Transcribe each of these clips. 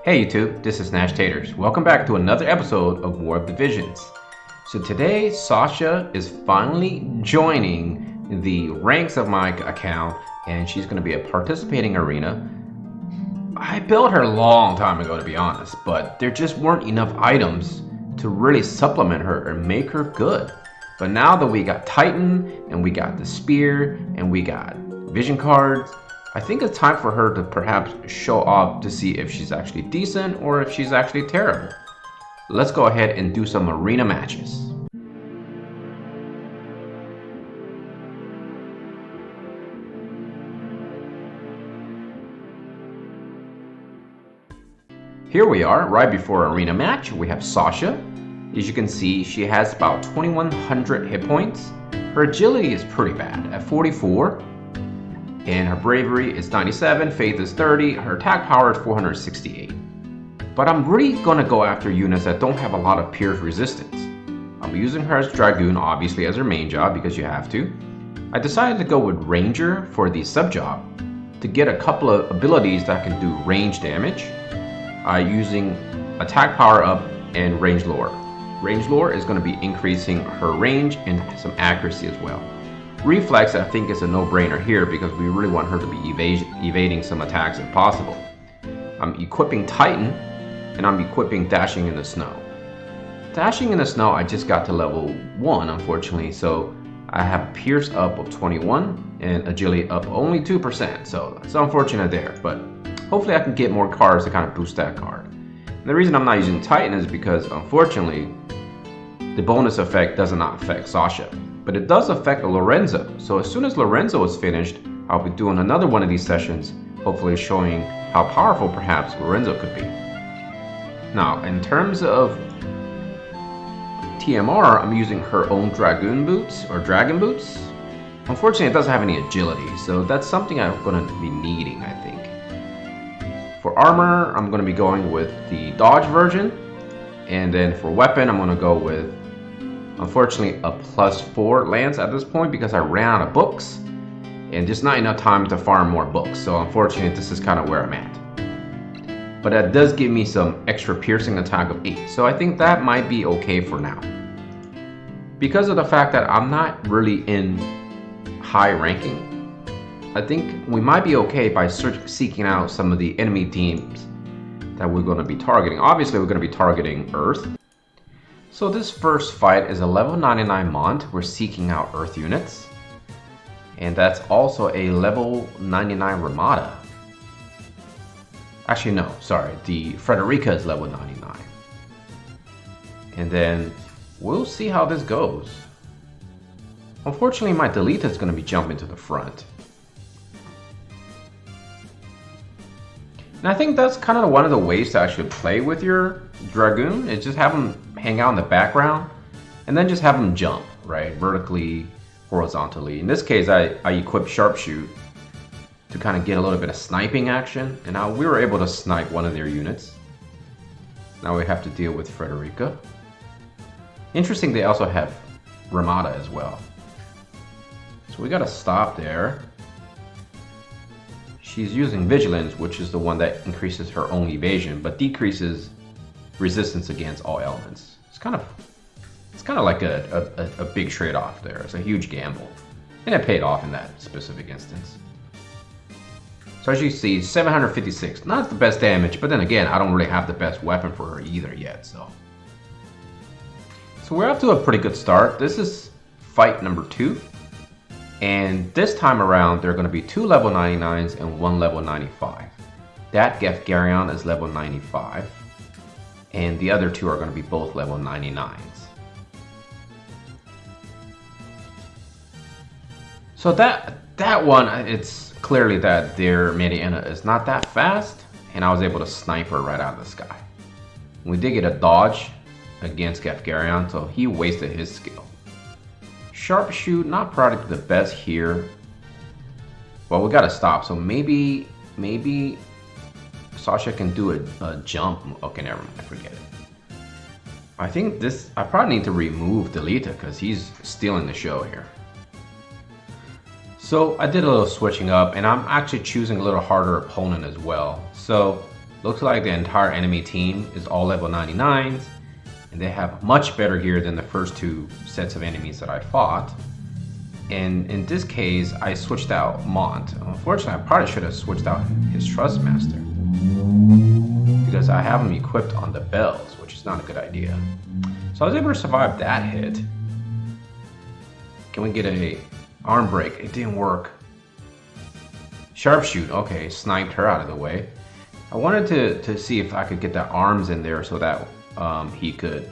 Hey YouTube, this is Nashtaters. Welcome back to another episode of War of Divisions. So today, Sasha is finally joining the ranks of my account, and she's going to be a participating arena. I built her a long time ago, to be honest, but there just weren't enough items to really supplement her and make her good. But now that we got Titan, and we got the Spear, and we got Vision cards, I think it's time for her to perhaps show off to see if she's actually decent or if she's actually terrible. Let's go ahead and do some arena matches. Here we are, right before arena match. We have Sasha. As you can see, she has about 2100 hit points. Her agility is pretty bad at 44. And her bravery is 97, faith is 30, her attack power is 468. But I'm really gonna go after units that don't have a lot of pierce resistance. I'm using her as Dragoon, obviously, as her main job because you have to. I decided to go with Ranger for the sub job to get a couple of abilities that can do range damage using attack power up and range lore. Range lore is going to be increasing her range and some accuracy as well. Reflex, I think, is a no-brainer here because we really want her to be evading some attacks if possible. I'm equipping Titan, and I'm equipping Dashing in the Snow. Dashing in the Snow, I just got to level 1, unfortunately, so I have Pierce up of 21 and Agility up only 2%, so it's unfortunate there, but hopefully I can get more cards to kind of boost that card. And the reason I'm not using Titan is because, unfortunately, the bonus effect does not affect Sasha. But it does affect Lorenzo. So as soon as Lorenzo is finished, I'll be doing another one of these sessions, hopefully showing how powerful perhaps Lorenzo could be. Now, in terms of TMR, I'm using her own Dragoon boots or Dragon boots. Unfortunately, it doesn't have any agility, so that's something I'm going to be needing, I think. For armor, I'm going to be going with the dodge version. And then for weapon, I'm going to go with, unfortunately, a +4 lance at this point because I ran out of books and just not enough time to farm more books. So unfortunately, this is kind of where I'm at. But that does give me some extra piercing attack of 8. So I think that might be okay for now. Because of the fact that I'm not really in high ranking, I think we might be okay by seeking out some of the enemy teams that we're going to be targeting. Obviously, we're going to be targeting Earth. So this first fight is a level 99 Mont. We're seeking out Earth units. And that's also a level 99 Ramada. Actually, no, sorry. The Frederica is level 99. And then we'll see how this goes. Unfortunately, my Delita is going to be jumping to the front. And I think that's kind of one of the ways to actually play with your Dragoon, is just have them hang out in the background and then just have them jump, right? Vertically, horizontally. In this case, I equipped Sharpshoot to kind of get a little bit of sniping action. And now we were able to snipe one of their units. Now we have to deal with Frederica. Interesting, they also have Ramada as well. So we got to stop there. She's using Vigilance, which is the one that increases her own evasion, but decreases resistance against all elements. It's kind of like a big trade-off there. It's a huge gamble, and it paid off in that specific instance. So as you see, 756, not the best damage, but then again, I don't really have the best weapon for her either yet. So we're up to a pretty good start. This is fight number 2. And this time around, there are going to be 2 level 99s and 1 level 95. That Gefgarion is level 95. And the other 2 are going to be both level 99s. So that one, it's clearly that their Mediana is not that fast. And I was able to snipe her right out of the sky. We did get a dodge against Gefgarion, so he wasted his skill. Sharpshoot, not probably the best here. Well, we gotta stop, so maybe Sasha can do a jump. Okay, never mind, forget it. I think I probably need to remove Delita because he's stealing the show here. So I did a little switching up, and I'm actually choosing a little harder opponent as well. So Looks like the entire enemy team is all level 99s, and they have much better gear than the first two sets of enemies that I fought. And in this case, I switched out Mont. Unfortunately, I probably should have switched out his Trustmaster, because I have him equipped on the bells, which is not a good idea. So I was able to survive that hit. Can we get a arm break? It didn't work. Sharpshoot, okay, sniped her out of the way. I wanted to see if I could get the arms in there so that he could...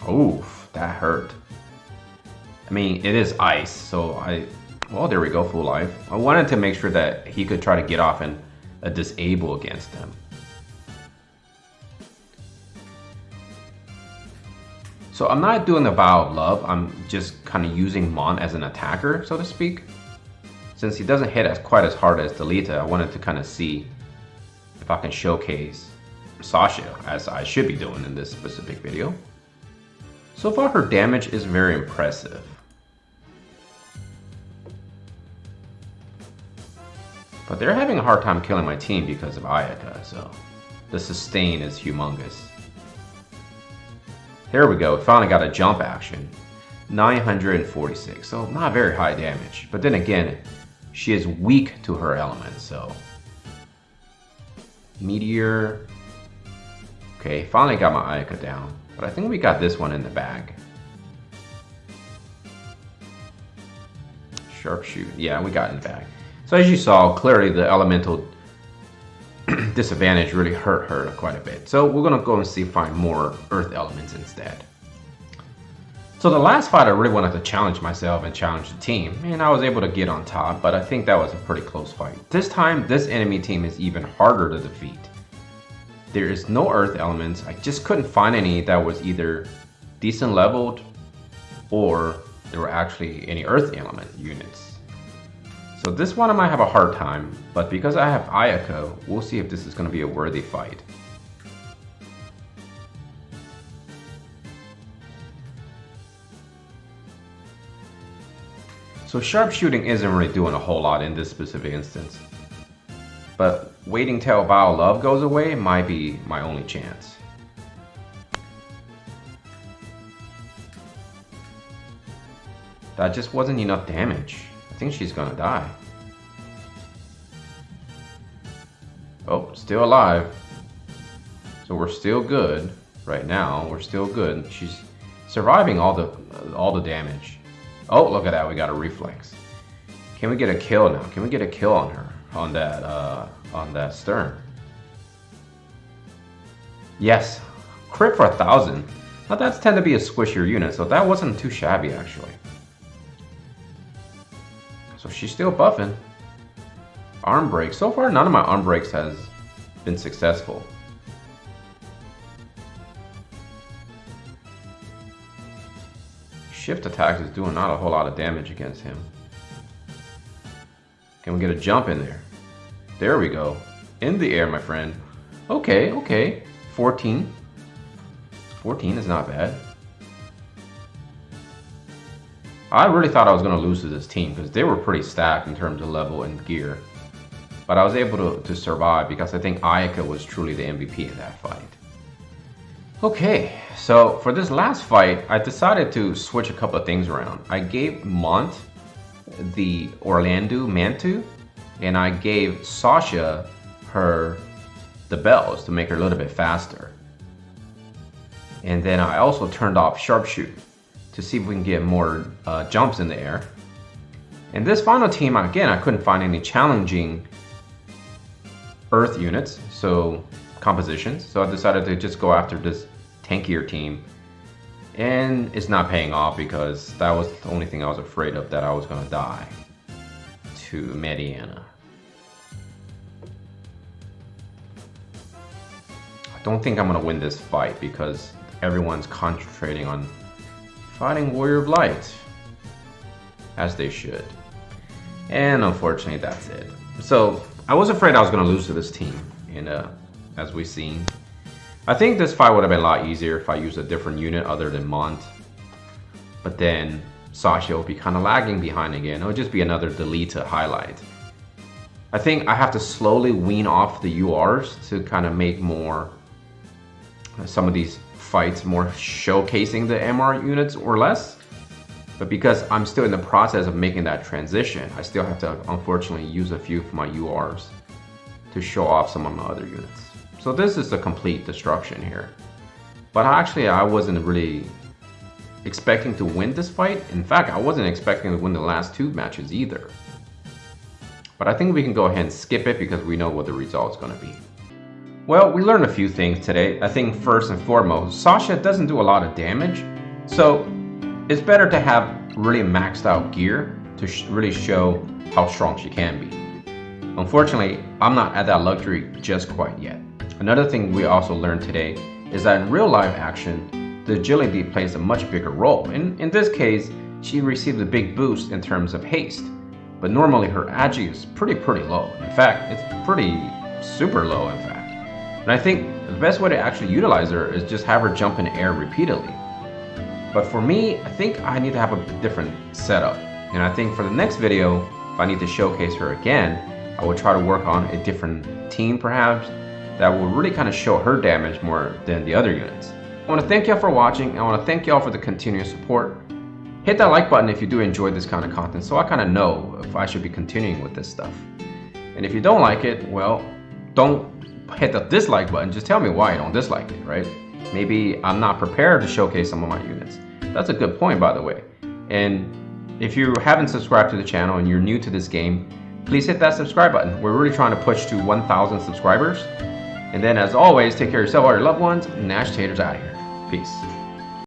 Oof, that hurt. I mean, it is ice, so well, there we go, full life. I wanted to make sure that he could try to get off and disable against them. So I'm not doing the Vow of Love, I'm just kind of using Mon as an attacker, so to speak. Since he doesn't hit quite as hard as Delita, I wanted to kind of see if I can showcase Sasha, as I should be doing in this specific video. So far her damage is very impressive. But they're having a hard time killing my team because of Ayaka, so the sustain is humongous. There we go, finally got a jump action. 946, so not very high damage. But then again, she is weak to her element, so... Meteor. Okay, finally got my Ayaka down. But I think we got this one in the bag. Sharpshoot. Yeah, we got it in the bag. So as you saw, clearly the elemental disadvantage really hurt her quite a bit. So we're going to go and find more earth elements instead. So the last fight I really wanted to challenge myself and challenge the team. And I was able to get on top, but I think that was a pretty close fight. This time, this enemy team is even harder to defeat. There is no earth elements. I just couldn't find any that was either decent leveled or there were actually any earth element units. So this one I might have a hard time, but because I have Ayaka, we'll see if this is going to be a worthy fight. So sharpshooting isn't really doing a whole lot in this specific instance. But waiting till Vow of Love goes away might be my only chance. That just wasn't enough damage. I think she's gonna die. Oh, still alive. So we're still good right now. We're still good. She's surviving all the damage. Oh, look at that. We got a reflex. Can we get a kill now? Can we get a kill on her? On that stern? Yes. Crit for 1,000. Now that's tend to be a squishier unit, so that wasn't too shabby actually. So she's still buffing. Arm break. So far none of my arm breaks has been successful. Shift attacks is doing not a whole lot of damage against him. Can we get a jump in there? There we go. In the air, my friend. Okay, okay. 14. 14 is not bad. I really thought I was going to lose to this team because they were pretty stacked in terms of level and gear. But I was able to survive because I think Ayaka was truly the MVP in that fight. Okay, so for this last fight, I decided to switch a couple of things around. I gave Mont the Orlando Mantu, and I gave Sasha the bells to make her a little bit faster. And then I also turned off Sharpshoot to see if we can get more jumps in the air. And this final team, again, I couldn't find any challenging earth units, so compositions. So I decided to just go after this tankier team. And it's not paying off because that was the only thing I was afraid of, that I was going to die to Mediana. I don't think I'm going to win this fight because everyone's concentrating on fighting Warrior of Light, as they should. And unfortunately, that's it. So I was afraid I was going to lose to this team, and as we've seen, I think this fight would have been a lot easier if I used a different unit other than Mont. But then Sasha will be kind of lagging behind again. It'll just be another Delita highlight. I think I have to slowly wean off the URs to kind of make more some of these fights more showcasing the MR units or less. But because I'm still in the process of making that transition, I still have to unfortunately use a few of my URs to show off some of my other units. So this is a complete destruction here. But actually I wasn't really expecting to win this fight. In fact, I wasn't expecting to win the last 2 matches either. But I think we can go ahead and skip it because we know what the result's going to be. Well, we learned a few things today. I think first and foremost, Sasha doesn't do a lot of damage. So it's better to have really maxed out gear to really show how strong she can be. Unfortunately, I'm not at that luxury just quite yet. Another thing we also learned today is that in real life action, the agility plays a much bigger role. In this case, she received a big boost in terms of haste, but normally her agi is pretty low. In fact, it's pretty super low in fact. And I think the best way to actually utilize her is just have her jump in the air repeatedly. But for me, I think I need to have a different setup. And I think for the next video, if I need to showcase her again, I will try to work on a different team perhaps that will really kind of show her damage more than the other units. I want to thank y'all for watching. I want to thank y'all for the continuous support. Hit that like button if you do enjoy this kind of content so I kind of know if I should be continuing with this stuff. And if you don't like it, well, don't hit the dislike button. Just tell me why you don't dislike it, right? Maybe I'm not prepared to showcase some of my units. That's a good point, by the way. And if you haven't subscribed to the channel and you're new to this game, please hit that subscribe button. We're really trying to push to 1,000 subscribers. And then as always, take care of yourself, all your loved ones. Nashtaters out of here. Peace.